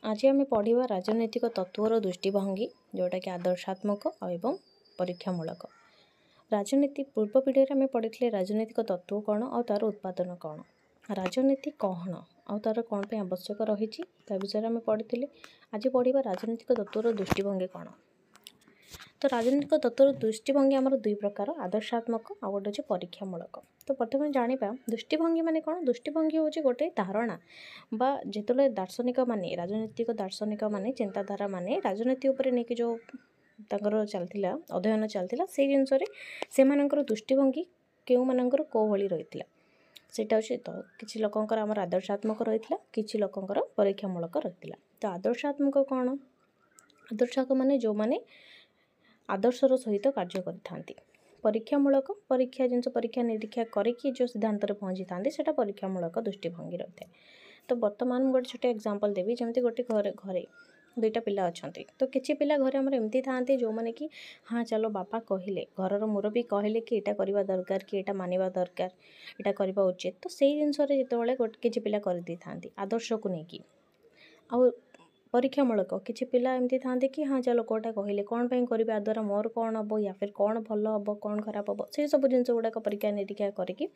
आज आम पढ़ा राजनैतिक तत्वर दृष्टिभंगी जोटा कि आदर्शात्मक एवं परीक्षामूलक। राजनीति पूर्व पीढ़ी आम पढ़ी राजनैतिक तत्व कौन और तार उत्पादन कौन, राजनीति कौन और तार कौन पे आवश्यक रही विषय आम पढ़ी। आज पढ़ा राजनैतिक तत्वर दृष्टिभंगी कौन। तो राजनीतिक तत्वर दृष्टिभंगी आमर दुई प्रकार, आदर्शात्मक आ गोटे हूँ परीक्षामूलक। तो प्रथम जाना दृष्टिभंगी माने कौन। दृष्टिभंगी हूँ गोटे धारणा बा जिते दार्शनिक माने राजनीतिक दार्शनिक माने चिंताधारा माने राजनीति उपर नहीं कि जो तांकर चलता अध्ययन चलता से जिनस से दृष्टिभंगी क्यों मानकर कौ भली रही सेटा हूँ तो किसी लोकंर आमर आदर्शात्मक रही किसी लोकंर परीक्षामूलक रही। तो आदर्शात्मक कौन, आदर्शक माने जो माने आदर्शर सहित कार्य करि। परीक्षामूलक परीक्षा जिनस परीक्षा निरीक्षा करके जो सिद्धांत पहुँची था सेटा परीक्षामूलक दृष्टिभंगी रही है। तो बर्तमान गोटे छोटे एग्जांपल देवी जमी गोटे घरे दुईटा पिला अच्छा तो किसी पिला घरे आमर एमती था जो मैंने कि हाँ चलो बापा कहले घरर मुरबी कहले कि यहाँ करवा दरकार कि यहाँ मानवा दरकार यहाँ करवा उचित। तो से जिनस जो किसी पिला कर दी था आदर्श को लेकिन आ परीक्षामूलक किसी पिला एमती था कि हाँ चलो कौटा कहले कौन पर करवा द्वारा मोर कौन हम या फिर कौन भल हम कौन खराब हम से सब जिन गुड़ाक परीक्षा निरीक्षा करके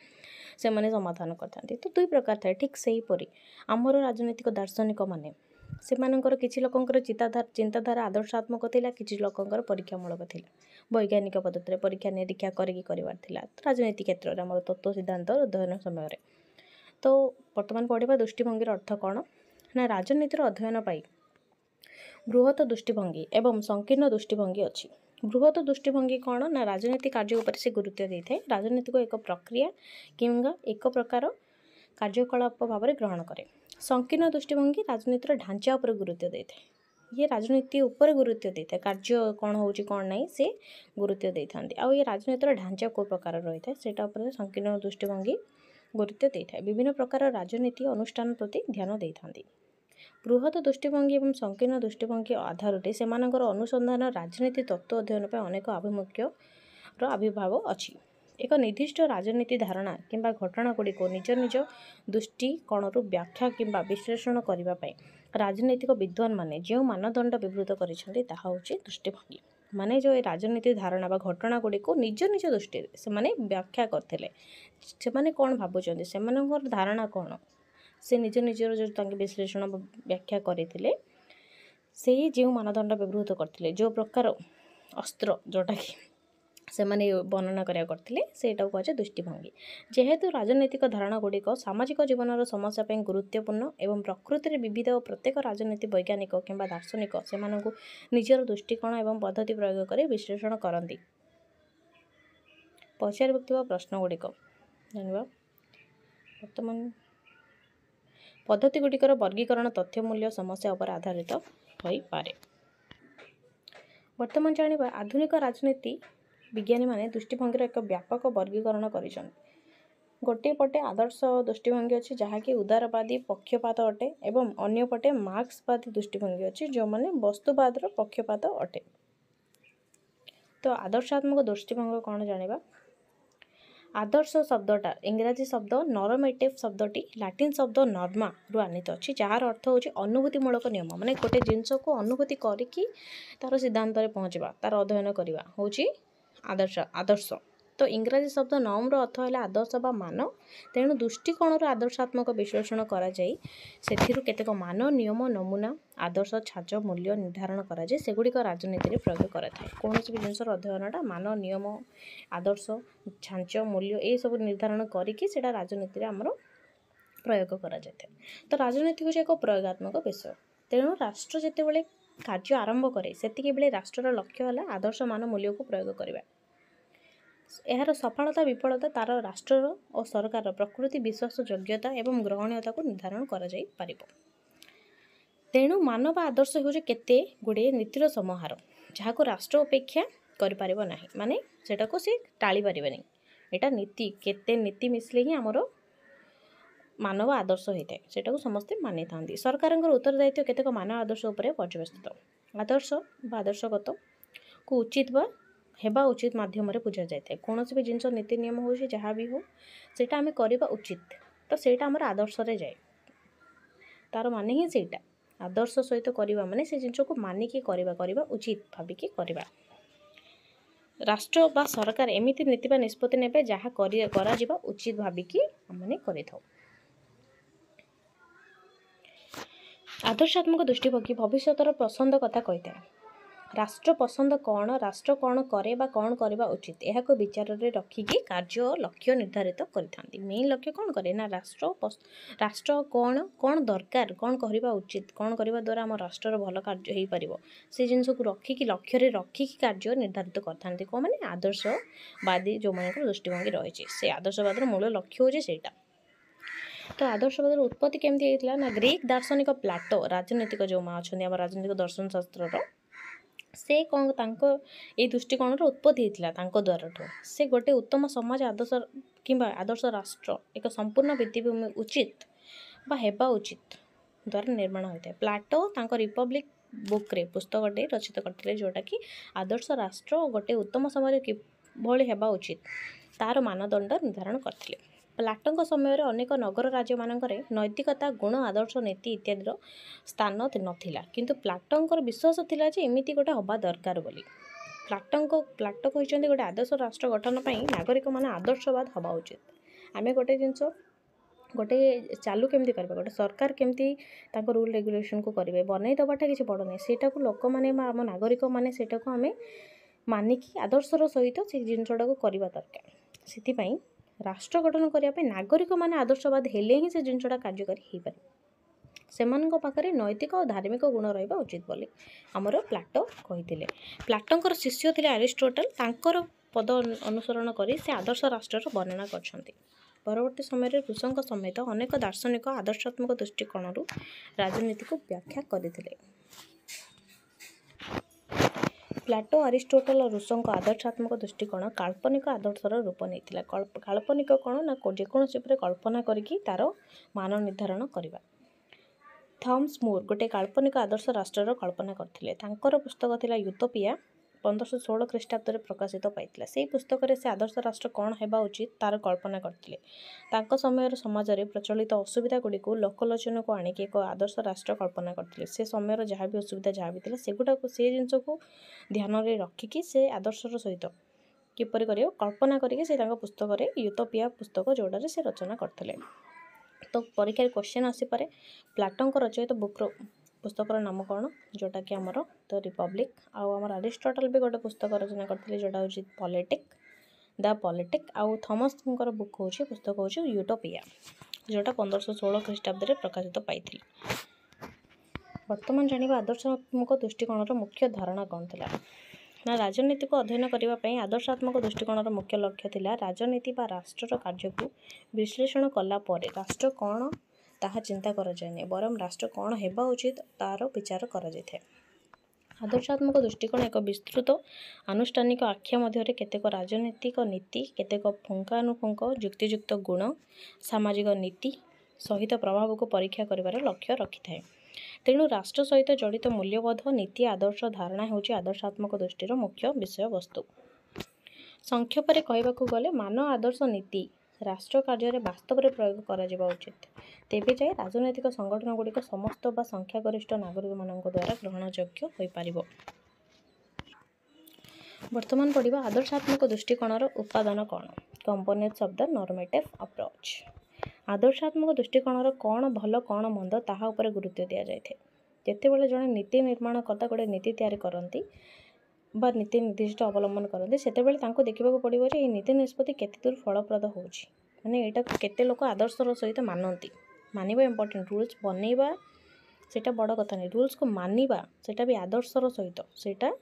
समाधान करते। तो दुई प्रकार थाए। ठीक से हीपरी आमर राजनैतिक दार्शनिक माने सेमानंकर किसी लोकंर चिंताधारा आदर्शात्मक थिला, किसी लोकंर परीक्षामूलक थिला, वैज्ञानिक पद्धति परीक्षा निरीक्षा करके करवार थिला राजनीति क्षेत्र में आमर तत्व सिद्धांत अध्ययन समय। तो वर्तमान पढ़ा दृष्टिभंगी अर्थ कौन ना राजनीतिर अध्ययन पाई बृहत दृष्टिभंगी एवं संकीर्ण दृष्टिभंगी अच्छी। बृहत दृष्टिभंगी कौन ना राजनीति कार्य उपर से गुरुत्व देता है, राजनीति को एक प्रक्रिया किंवा एक प्रकार कार्यकलाप भाव में ग्रहण करे। संकीर्ण दृष्टिभंगी राजनीतिर ढांचा उपर गुरुत्व देता है, ये राजनीति उपर गुरुत्व देता है, कार्य कौन हो कौन नहीं से गुरुत्व देता है। ये राजनीतिर ढांचा को प्रकार रही है सेटा उपर संकीर्ण दृष्टिभंगी गुरुत्व देता है। विभिन्न प्रकार राजनीति अनुष्ठान प्रति ध्यान देता। बृहत दृष्टिभंगी और संकीर्ण दृष्टिभंगी आधार से अनुसंधान राजनीति तत्व अध्ययन पर अनेक आभिमुख्यर आविर्भाव अच्छी। एक निर्दिष्ट राजनीति धारणा किंबा घटना गुड़ी को निज निज दृष्टिकोणरू व्याख्या किंबा विश्लेषण करने राजनीतिक विद्वान माने जो मानदंड विवृत कर दृष्टिभंगी माने जो राजनीति धारणा बा घटना गुड़ी को निज निज दृष्टि से माने व्याख्या करते से कौन भावुं से धारणा कौन से निज निजर जो विश्लेषण व्याख्या करते से जो मानदंड व्यवहृत करते जो प्रकार अस्त्र जोटा कि से माने वर्णना करा करते सेटा कहुए दृष्टिभंगी। जेहेतु राजनैतिक धारणा गुड़िक सामाजिक जीवन समस्या पर गुरुत्वपूर्ण एवं प्रकृति विविध और प्रत्येक राजनीति वैज्ञानिक किंबा दार्शनिक से निजर दृष्टिकोण एवं पद्धति प्रयोग कर विश्लेषण करती। पचार प्रश्न गुड़िक जानवा बर्तमान पद्धति गुड़िकर वर्गीकरण तथ्य मूल्य समस्या पर आधारित हो पारे। वर्तमान जाना आधुनिक राजनीति विज्ञानी माने दृष्टिभंगी एक व्यापक वर्गीकरण कर गोटे पटे आदर्श दृष्टिभंगी अच्छी जहाँकि उदारवादी पक्षपात अटे एवं अन्य पटे मार्क्सवादी दृष्टिभंगी अच्छी जो माने वस्तुवादर पक्षपात अटे। तो आदर्शात्मक दृष्टिभंगी कौन जाना। आदर्श शब्दटा इंग्राजी शब्द नॉर्मेटिव शब्दटी लाटिन शब्द नॉर्मा रु आनीत अच्छी जार अर्थ होची अनुभूतिमूलक नियम माने गोटे जिनस को अनुभूति करिकी तार सिद्धांत पहुँचवा तार अध्ययन करवा होची आदर्श। तो इंग्राजी शब्द नॉर्म अर्थ है आदर्श बा मान, तेणु दृष्टिकोण आदर्शात्मक विश्लेषण केतेक मान नियम नमूना आदर्श छाँच मूल्य निर्धारण कराए सेगुड़िक राजनीति प्रयोग कराए। कौन भी जिनसर अध्ययनटा मान नियम आदर्श छाँच मूल्य ये सब निर्धारण करके राजनीति आमर प्रयोग कराए। तो राजनीति हूँ एक प्रयोगात्मक विषय, तेणु राष्ट्र जितेबाला कार्य आरंभ करे सेतिके बेले राष्ट्रर लक्ष्य है आदर्श मान मूल्य को प्रयोग करवा। यार सफलता विफलता तार राष्ट्र और सरकार प्रकृति विश्वास योग्यता एवं ग्रहणीयता को निर्धारण करा जाई पारिबो। तेणु मानव आदर्श हो केते गुड़े नीतिर समाहार जहाँ को राष्ट्र अपेक्षा करिपारिब नाही, माने सेटा को से टाली पारिबे नहीं। एटा नीति केते नीति मिसले ही आमर मानव आदर्श होता है सेटा को समस्ते मानि था। सरकार उत्तरदायित्व केतेक मानव आदर्श उपर पर्यवेसित। आदर्श बा आदर्शगत को उचित बा हेबा उचित माध्यम बुझा जाए। कौन भी जिनस नीति नियम हो जहाँ भी हो आम करवा उचित, तो सेटा आमर आदर्श रे जाए, तार माने ही सेटा। आदर्श सहित करवा माने से जिन को मानिकी करवा उचित भाविकी करवा। राष्ट्र बा सरकार एमिति नीति बा निष्पत्ति नेबे जहाँ करा जिबा उचित भाविकी आमने करिथाउ। आदर्शात्मक दृष्टिभंगी भविष्यतर पसंद कथा कही राष्ट्र पसंद कौन राष्ट्र कौन करे बा कौन करवा उचित यह को विचार रे रखिकी कार्य लक्ष्य निर्धारित करिथांती। मेन लक्ष्य कौन करे ना राष्ट्र कौन कौन दरकार कौन करवा उचित कौन करवा द्वारा आम राष्ट्र भल कार्य हो पार से जिनस को रखिकी लक्ष्य रे रखिकी कार्य निर्धारित करथांती। कौन माने आदर्शवादी जो मान दृष्टिभंगी रही से आदर्शवाद मूल लक्ष्य होचे सेटा। तो आदर्शवाद उत्पत्ति केमती होता ना ग्रीक दार्शनिक प्लाटो राजनीतिक जो माँ अच्छा आम राजनीतिक दर्शन शास्त्र से कौन तांको ये दृष्टिकोण उत्पत्ति होता द्वारा से गोटे उत्तम समाज आदर्श कि आदर्श राष्ट्र एक संपूर्ण भित्तिभूमि उचित बा हेबा उचित द्वारा निर्माण होता है। प्लाटो तांको रिपब्लिक बुक रे पुस्तकटे रचित करते जोटा कि आदर्श राष्ट्र गोटे उत्तम समाज किभली हेबा उचित तार मानदंड निर्धारण करते। प्लाटों समय अनेक नगर राज्य मानकरे नैतिकता गुण आदर्श नीति इत्यादि स्थान नथिला किंतु प्लाटों विश्वास थिला जे एमिति गोटे हवा दरकार बोली। प्लाटो कहते गोटे आदर्श राष्ट्र गठन पर नागरिक मान आदर्शवाद हवा उचित। आम गोटे जिनस गोटे चालू केमती करबे गोटे सरकार केमती ताको रूल रेगुलेशन को करेंगे बनई दबाटा किसी बड़ नहीं सेटा को लोक मैंने आम नागरिक मैंने सेटा को आम मानिकी आदर्शर सहित से जिनसटा को करवा दरकार। से राष्ट्र गठन करने नागरिक मैंने आदर्शवाद हेले ही से जिनसटा कार्यकारी हो पारे सेमानक पाखरे नैतिक और धार्मिक गुण रहा उचित बोली आमर प्लाटो कही। प्लाटों शिष्य थे अरिस्टोटल तांकर पद अनुसरण कर से आदर्श राष्ट्र वर्णना कर। परवर्ती समय रूसों समेत अनेक दार्शनिक आदर्शात्मक दृष्टिकोण राजनीति को व्याख्या करते। प्लाटो अरिस्टोटल और रूसों आदर्शात्मक दृष्टिकोण काल्पनिक आदर्शर रूप नहीं। काल्पनिक कौन ना जेकोसी कल्पना करी तार मान निर्धारण करवा। थॉमस मूर गोटे काल्पनिक आदर्श राष्ट्र कल्पना करते। पुस्तक थिला यूटोपिया 1516 ख्रीष्टाब्द प्रकाशित पाई से पुस्तक से आदर्श राष्ट्र कौन होगा उचित तार कल्पना करते। समय समाज में प्रचलित असुविधा गुड़ी लोकलोचन को आणिक एक आदर्श राष्ट्र कल्पना करते। से समय जहाँ भी असुविधा जहाँ भी सेगुड़ा से जिनस को ध्यान में रखिकी से आदर्शर सहित किपर कर कल्पना करके पुस्तक यूटोपिया पुस्तक जोड़े से रचना करते। तो परीक्षा क्वेश्चन आसीपे प्लाटों रचयित बुक्र पुस्तकर नाम कौन जोटा कि आमर तो रिपब्लिक आमर अरिस्टोटल भी गोटे पुस्तक रचना करते जोटा हूँ पॉलिटिक द पॉलिटिक आउ थॉमस बुक हूँ पुस्तक हूँ यूटोपिया जोटा 1516 ख्रीष्टाब्द प्रकाशित पाई। वर्तमान जाना आदर्शात्मक दृष्टिकोण मुख्य धारणा कौन थी ना राजनीति को अध्ययन करने आदर्शात्मक दृष्टिकोण मुख्य लक्ष्य थिला राजनीति बा राष्ट्र कार्य को विश्लेषण कला परे राष्ट्र कौन ताहा चिंता करा जाए बरम राष्ट्र कौन हेबा उचित तार विचार करा जाए। आदर्शात्मक दृष्टिकोण एक विस्तृत आनुष्ठानिक आख्या मध्य केतेक राजनीतिक नीति केतेक पुंखानुपुंख युक्तियुक्त गुण सामाजिक नीति सहित प्रभाव को परीक्षा करिवार लक्ष्य रखिथाए। तेणु राष्ट्र सहित जड़ित मूल्यबोध नीति आदर्श धारणा होची आदर्शात्मक दृष्टिर मुख्य विषय वस्तु। संक्षेप में कहवाक गले मान आदर्श नीति राष्ट्र कार्य वास्तव में प्रयोग करा उचित तेबे जाए राजनैतिक संगठन गुड़िक समस्त बा संख्यागरिष्ठ नागरिक मान द्वारा ग्रहणयोग्य हो पारिबो। वर्तमान पढ़ा आदर्शात्मक दृष्टिकोणर उपादान कौन components of the normative approach. आदर्शात्मक दृष्टिकोणर कौन भल कौन मंद ताहा उपर गुरुत्व दि जाए। जितेबाला जड़े नीति निर्माणकर्ता गोटे नीति तैयारी करती बा नीति निर्दिष्ट अवलंबन करते सेतेबेले तांको देखिबाको पड़िबो जे नीति निष्पत्ति केते दूर फलप्रद होउछि माने एटा केते लोक आदर्शर सहित मानती मानिबा इम्पोर्टेंट रूल्स बनैबा सेटा बड़ कथा नहीं रूल्स को मानिबा सेटा भी आदर्शर सहित सेटा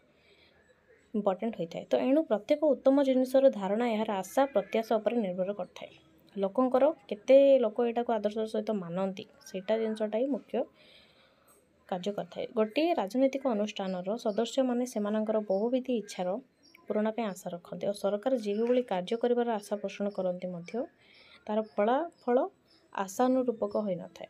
इम्पोर्टेंट होता है। तो एणु प्रत्येक उत्तम जिनिसर धारणा यार आशा प्रत्याशा उपर निर्भर करता है। लोकंकर केते लोक एटा को आदर्शर सहित मानती सेटा जिनसटा ही मुख्य कार्य करता है। गोटे राजनीतिक अनुष्ठान सदस्य माने सेमानंकर बहुविधि इच्छार पूरण पे आशा रखते और सरकार जो भाई कार्य कर आशा पोषण करती तार फलाफल आशानुरूपक हो न था।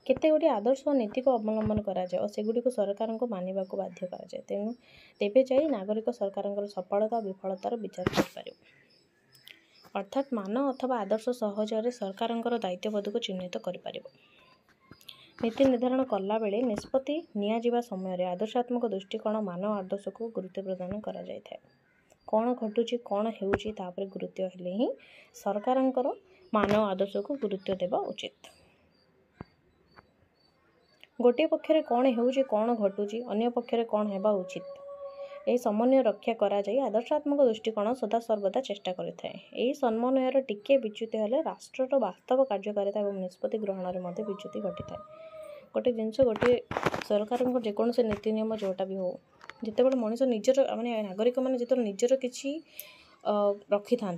केते गुड़ी आदर्श और नीति को अवलंबन कराए और सेगुड़ी को सरकार को मानवा को बाध्य कराए तेणु तेबे जाई नागरिक सरकार सफलता विफलतार विचार कर अर्थात मान अथवा आदर्श सहजरे सरकार दायित्वबोध को चिन्हित कर। नीति निर्धारण कला बेले निष्पत्ति नियाजिबा समय आदर्शात्मक दृष्टिकोण मानव आदर्श को गुरुत्व प्रदान करा जाय थाए। कौन घटुची कौन हेउची तापर गुरुत्व हेले ही सरकारंकर मानव आदर्श को गुरुत्व देवा उचित। गोटे पक्षरे कौन हेउची कौन घटुची अन्य पक्षरे कौन हेबा उचित यह समन्वय रक्षा करा जाय आदर्शात्मक दृष्टिकोण सदा सर्वदा चेष्टा करिथाए। यही समन्वयर टिके विच्युति हेले राष्ट्रर वास्तव कार्यकारिता और निष्पत्ति ग्रहण में विच्युति घटी थाए। गोटे जिनस गोटे सरकार जेकोसी नीति नियम जोटा भी हो जितेबाला मनीष निजर माने नागरिक मैंने जो निजर किसी रखी था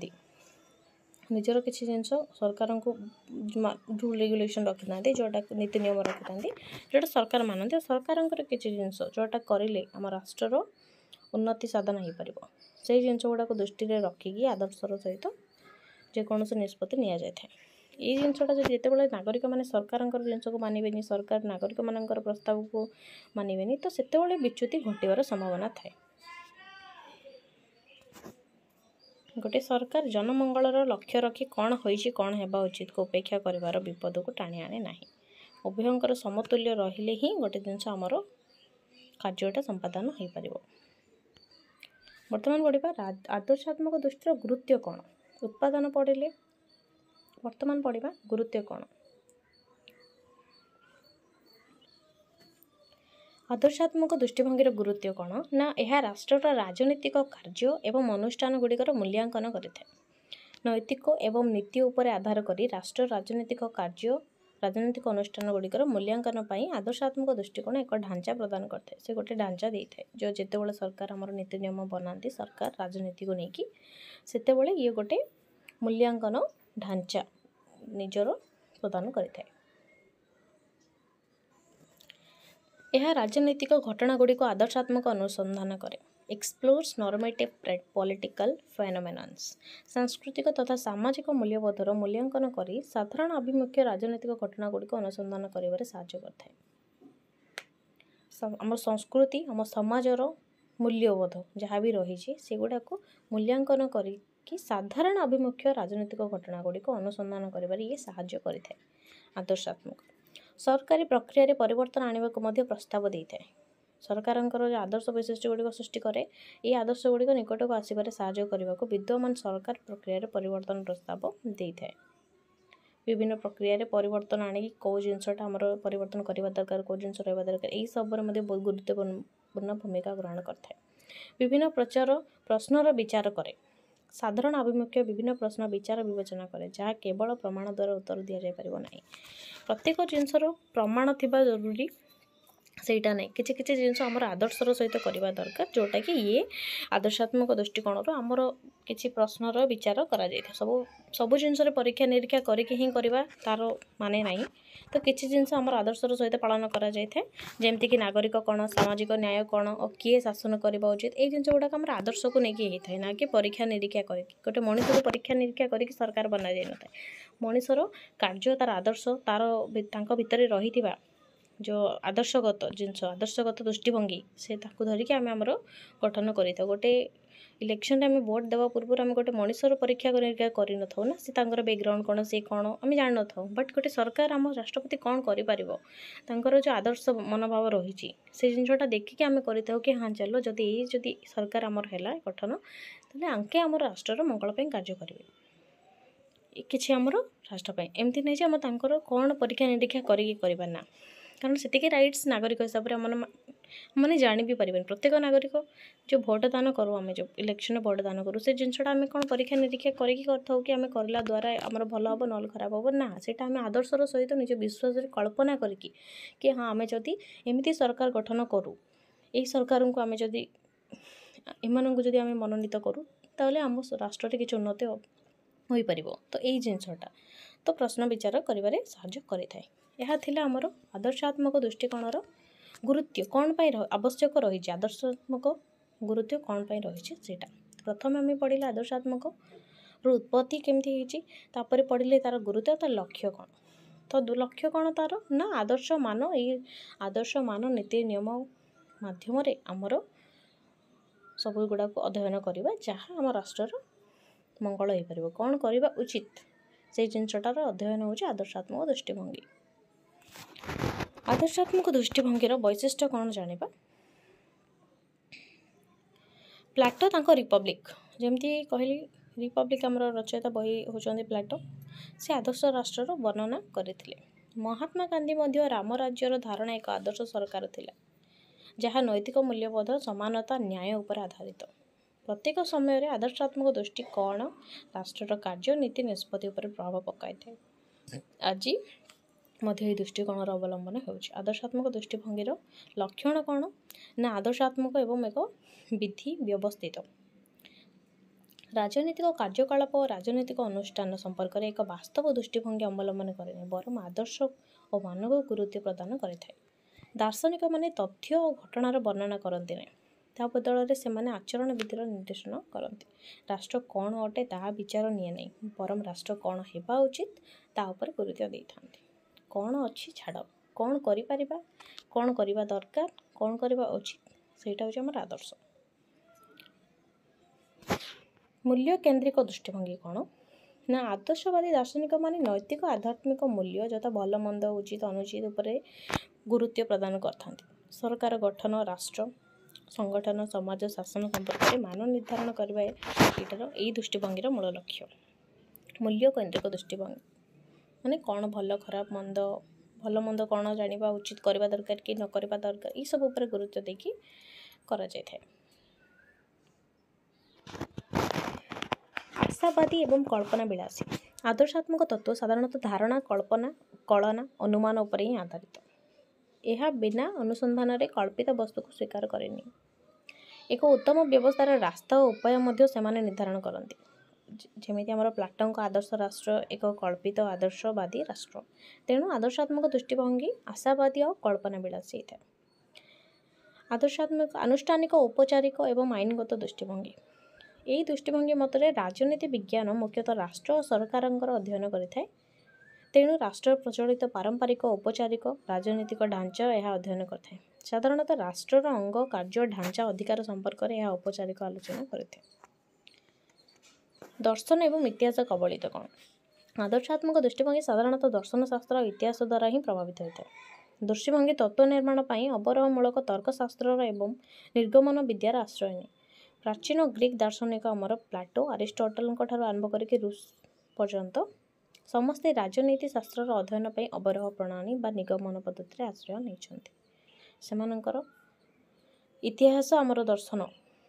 निजर किसी जिनस सरकार को रूल रेगुलेशन रखी था जोटा नीति नियम रखी था जोटा सरकार मानते सरकार किसी जिनस जोटा करें आम राष्ट्र उन्नति साधन हो पार से जिनस गुड़ाक दृष्टि रखिकी आदर्शर सहित जेकोसी निष्पत्ति नि जाए। ये जिनसटा जिते बड़े नागरिक मैंने सरकार जिनस को मानवे सरकार नागरिक मान प्रस्ताव को मानवे तो सेते विच्युति घटार संभावना थाए। गोटे सरकार जनमंगलर लक्ष्य रखी कौन होइछि कौन हेबा उचित को उपेक्षा करिवार विपद को टाणी आने ना। उभयंकर समतुल्य रहिले ही गोटे जिनस आमर कार्यटा संपादन हो पार। वर्तमान पढ़ा आदर्शात्मक दृष्टिर गुरुत्व कौन उत्पादन पढ़े वर्तमान पढ़ा गुरुत्व कौन। आदर्शात्मक दृष्टिभंगी गुरुत्व कौन ना यह राष्ट्रर राजनीतिक कार्य एवं अनुष्ठान गुड़िकर मूल्यांकन करें। नैतिक एवं नीति उपर आधार कर राष्ट्र राजनीतिक कार्य राजनीतिक अनुष्ठान गुड़िकर मूल्यांकन पर आदर्शात्मक दृष्टिकोण एक ढांचा प्रदान करते से गोटे ढांचा दे थाए जो जिते बड़े सरकार आमर नीति नियम बनाती सरकार राजनीति को लेकिन सेते बड़े ये गोटे मूल्यांकन ढांचा निजर प्रदान करें। यह राजनीतिक घटना गुड़िक आदर्शात्मक अनुसंधान करे एक्सप्लोर्स नॉर्मेटिव पॉलिटिकल फेनोमेनन्स सांस्कृतिक तथा सामाजिक मूल्यबोधर मूल्यांकन करी साधारण अभिमुख्य राजनीतिक घटना गुड़िक अनुसंधान करिबारे साहाय्य करथाए। आम संस्कृति आम समाजर मूल्यबोध जहाँ भी रही सेगुड़ा को मूल्यांकन करी साधारण अभिमुख्य राजनीतिक घटना गुड़िक अनुसंधान करिबारे ये साहाय्य करिथाए। आदर्शात्मक सरकारी प्रक्रिया परिवर्तन आने को प्रस्ताव देता है। सरकार आदर्श विशिष्ट गुड़िक सृष्टि करे ये आदर्श गुड़िक निकट को आसबार साहाय्य करने को विद्यमान सरकार प्रक्रिया परिवर्तन प्रस्ताव देता है। विभिन्न प्रक्रिया परिवर्तन आनी कौ जिनसटा आमर परिवर्तन करने दरकार कौ जिन रहा दरकार यही सब बहुत गुरुत्वपूर्ण भूमिका ग्रहण करता है। विभिन्न प्रचार प्रश्नर विचार करे साधारण अभिमुख्य विभिन्न प्रश्न विचार विवेचना करे जहाँ केवल प्रमाण द्वारा उत्तर दि जापर ना। प्रत्येक जिनसर प्रमाण थिबा जरूरी सेटा नहीं किसी किसी जिनस आमर आदर्शर सहित करवा दरकार जोटा कि ये आदर्शात्मक दृष्टिकोण आमर किसी प्रश्नर विचार करा सब सब जिनस परीक्षा निरीक्षा करके ही करवा तार माने नहीं तो किसी जिनस आमर आदर्शर सहित पालन करा जाए जेमती कि नागरिक कौन सामाजिक न्याय कौन और किए शासन करवा उचित ये जिन गुड़ाक आम आदर्श को लेकिन होता है ना कि परीक्षा निरीक्षा करके गोटे मनीष को परीक्षा निरीक्षा करके सरकार बना जाए न मनीषर कार्य तार आदर्श तार भितर रही जो आदर्शगत जिनस आदर्शगत दृष्टिभंगी से धरिकी आम आमर गठन कर गोटे इलेक्शन आम भोट देवा पूर्व आम गोटे मनीषर परीक्षा कर ना सी बैकग्राउंड कौन सी कौन आम जान न था बट गोटे सरकार आम राष्ट्रपति कौन कर जो आदर्श मनोभाव रही से जिनटा देखिकी आम कर कि हाँ चलो जदि सरकार आमर है गठन तेल आंके आम राष्ट्र मंगल कार्य करेंगे कि आमर राष्ट्रपाई एमती नहीं आम तर कौन परीक्षा निरीक्षा करना ना कारण से राइट्स नागरिक हिसाब से मैंने जानी भी पारे प्रत्येक नागरिक जो भोट दान करूँ आम जो इलेक्शन भोट दान करूँ से जिनटा आम कौन परीक्षा निरीक्षा करके कि आम करला द्वारा आमर भल हम नल खराब हम ना सेटा आम आदर्शर सहित निज विश्वास कल्पना करके कि हाँ आम जदि एमती सरकार गठन करूँ यही सरकार को आम जदि एम जदि आम मनोनीत करूँ ताले आम राष्ट्र किसी उन्नति हो पार तो यही जिनसटा तो प्रश्न विचार करिबारे साहाय्य करिथाए। यह थिला आमर आदर्शात्मक दृष्टिकोणर गुरुत्व कौन पाई आवश्यक रही आदर्शात्मक गुरुत्व कौन पाई रही सेटा प्रथम आम पढ़ले आदर्शात्मक उत्पत्ति केमती तापर पढ़ले तार गुरुत्व तार लक्ष्य कौन तो लक्ष्य कौन तार ना आदर्श मान ये आदर्श मान नीति नियम माध्यम आमर सब गुड़ाक अध्ययन करवा जहाँ आम राष्ट्र मंगल हो पार कौन करवा उचित से जिनसटार अध्ययन होची आदर्शात्मक दृष्टिभंगी। आदर्शात्मक दृष्टिभंगी वैशिष्ट्य कौन जानिबा। प्लाटो तांको रिपब्लिक जमती कहली रिपब्लिक आमर रचयिता बही होचंदी प्लाटो से आदर्श राष्ट्र वर्णना करथिले। महात्मा गांधी मध्य राम राज्यर धारणा एक आदर्श सरकार थिला जहाँ नैतिक मूल्यबोध समानता न्याय उपर आधारित। प्रत्येक समय रे आदर्शात्मक दृष्टि कौन राष्ट्र कार्य नीति निष्पत्ति उपर प्रभाव पकाई थाए। आज मध्य दृष्टिकोण अवलंबन होउछि। आदर्शात्मक दृष्टिभंगीर लक्षण कौन ना आदर्शात्मक एवं एक विधि व्यवस्थित राजनीतिक कार्यकलाप और राजनीतिक अनुष्ठान संपर्क में एक वास्तव दृष्टिभंगी अवलंबन करे बरम आदर्श और मानव गुरुत्व प्रदान करें। दार्शनिक माने तथ्य और घटनार वर्णना करते ना ता बदल से आचरण विधिर निर्देशन करते। राष्ट्र कौन अटे ता विचार निए नहीं बरम राष्ट्र कौन हेबा उचित ता उपर गुरुत्व दे थांती। कौन अच्छी छाड़ कौन करिपरिबा कौन करबा दरकार कौन करबा उचित सेटा होछि हमर आदर्श। मूल्य केंद्रिक दृष्टिभंगी कौन ना आदर्शवादी दार्शनिक माने नैतिक आध्यात्मिक मूल्य जता भल मंद उचित अनुचित उपरे गुरुत्व प्रदान करथांती। सरकार गठन राष्ट्र संगठन समाज शासन संपर्क में मान निर्धारण करबा एटार एई दृष्टिभंगीर मूल लक्ष्य। मूल्य केंद्रिक दृष्टिभंगी माने कौन भल खराब मंद भल मंद कौन जानिबा उचित करबा दरकार कि न करबा दरकार ई सब ऊपर गुरुत्व देकी करा जाय थाए। आशावादी एवं कल्पना विलासी आदर्शात्मक तत्व साधारणतः धारणा कल्पना कलना अनुमान उपर ही आधारित। यह बिना अनुसंधान रे कल्पित वस्तु को स्वीकार करेनी। एक उत्तम व्यवस्थार रास्ता और उपाय मध्य सेमाने निर्धारण करती। जेमिति हमर प्लाटों का आदर्श राष्ट्र एक कल्पित आदर्शवादी राष्ट्र तेणु आदर्शात्मक दृष्टिभंगी आशावादी और कल्पना विलासी है। आदर्शात्मक अनुष्ठानिक औपचारिक एवं आईनगत दृष्टिभंगी यही दृष्टिभंगी मतरे राजनीति विज्ञान मुख्यतः राष्ट्र और सरकारंकर अध्ययन करिथाए। तेणु राष्ट्र प्रचलित पारंपरिक औपचारिक राजनीतिक ढांचा यह अध्ययन करथाए। साधारणतः राष्ट्रर अंग कार्य ढांचा अधिकार संपर्क में यह औपचारिक आलोचना करथाए। दर्शन एवं इतिहास कबलित कौन आदर्शात्मक दृष्टिभंगी साधारणतः दर्शन शास्त्र और इतिहास द्वारा ही प्रभावित होता है। दृष्टिभंगी तत्व निर्माण पर अवरोहमूलक तर्कशास्त्र एवं निर्गमन विद्यार आश्रय नहीं। प्राचीन ग्रीक दार्शनिक अमर प्लाटो अरिस्टोटल आरंभ करके रूस पर्यंत समस्ते राजनीति शास्त्र अध्ययन पर अवरोह प्रणाली बा निगमन पद्धति आश्रय नहीं। इतिहास आमर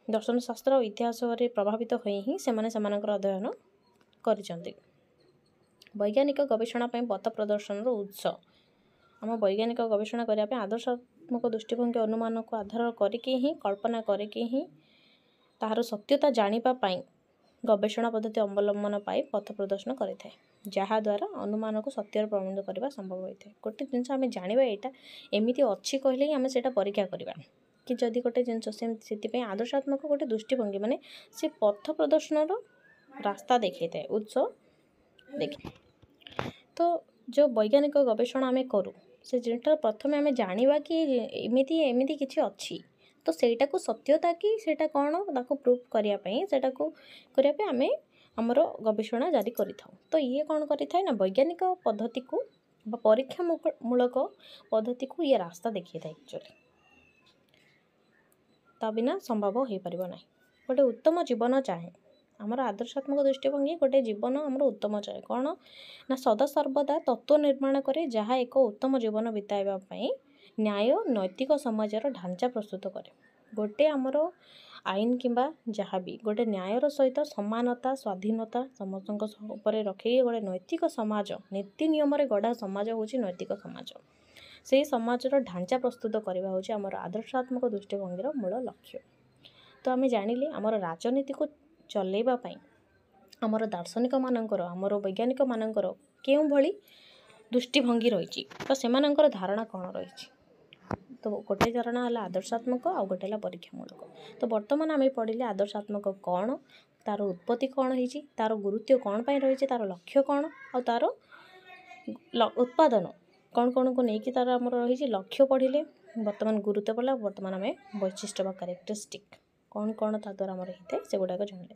दर्शन शास्त्र और इतिहास प्रभावित होई ही सेमानकर अध्ययन करिसेंती। वैज्ञानिक गवेषणा पथ प्रदर्शन उत्स आम वैज्ञानिक गवेषणा करने आदर्शात्मक दृष्टिभंगी अनुमान को आधार करके ही कल्पना करके ही ताହାର सत्यता जानिबा पाई गवेषणा पद्धति अवलंबन पाई पथ प्रदर्शन करें जहाद्वारा अनुमान को सत्यर प्रमाणित करने संभव होता है। गोटे जिनस आम जाना यहाँ एमती अच्छी कहले ही आम से परीक्षा करवा कि जदि गोटे जिनस से आदर्शात्मक गोटे दृष्टिभंगी माने से पथ प्रदर्शन रास्ता देखा था उत्स देखे। तो जो वैज्ञानिक गवेषणा आम करूँ से जिनटा प्रथम आम जाना कि एमती एमती किसी अच्छी तो सेटा को सत्यता कि सेटा कौन ताको प्रूफ करने सेटा आम आमर गवेषणा जारी करि थाउ। तो ये कौन करि थाए ना वैज्ञानिक पद्धति को परीक्षा मूलक पद्धति को ये रास्ता देखिए था एक्चुअली ता बिना संभव हो पारिबो नाही। गोटे उत्तम जीवन चाहे आमर आदर्शात्मक दृष्टिभंगी गोटे जीवन आमर उत्तम चाहे कौन ना सदा सर्वदा तत्व निर्माण करे जहाँ एक उत्तम जीवन बिताइबा पई न्याय नैतिक समाजर ढांचा प्रस्तुत करे। गोटे आमर आईन किंबा जहाँ भी गोटे न्यायर सहित समानता स्वाधीनता समस्त उपर रखे गोटे नैतिक समाज नीति नियम गढ़ा समाज हूँ नैतिक समाज से समाजर ढांचा प्रस्तुत करवा हूँ आमर आदर्शात्मक दृष्टिभंगीर मूल लक्ष्य। तो आम जानिले आमर राजनीति को चलैबा पई आमर दार्शनिक मानकर आमर वैज्ञानिक मानकर केउं भली दृष्टिभंगी रही तो सेमानंकर धारणा कौन रही। तो गोटे धारणा है आदर्शात्मक आ गोटे है परीक्षामूलक। तो बर्तमान आम पढ़िले आदर्शात्मक कौन तार उत्पत्ति कौन होती तार गुरुत्व कौन पाई रही तार लक्ष्य कौन और तार उत्पादन कौन कौन को लेकिन तार आम रही लक्ष्य पढ़िले बर्तमान गुरुत्व पढ़ला बर्तमान आम वैशिष्ट्य बा कैरेक्टरिस्टिक कौन कौन ता द्वारा आम होता है से गुड़ाक जानिले।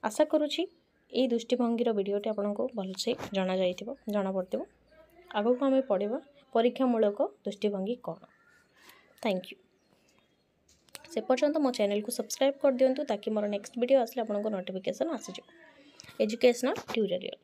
आशा करुँची ये दृष्टिभंगीर वीडियोटी आपको भलसे जना पड़ो आगको आम पढ़ा परीक्षामूलक दृष्टिभंगी कौन। Thank you. से पर्यंत मो चैनल को सब्सक्राइब कर दिंतु ताकि मोर नेक्स्ट वीडियो आसले आपको नोटिफिकेशन आसीज। Educational tutorial.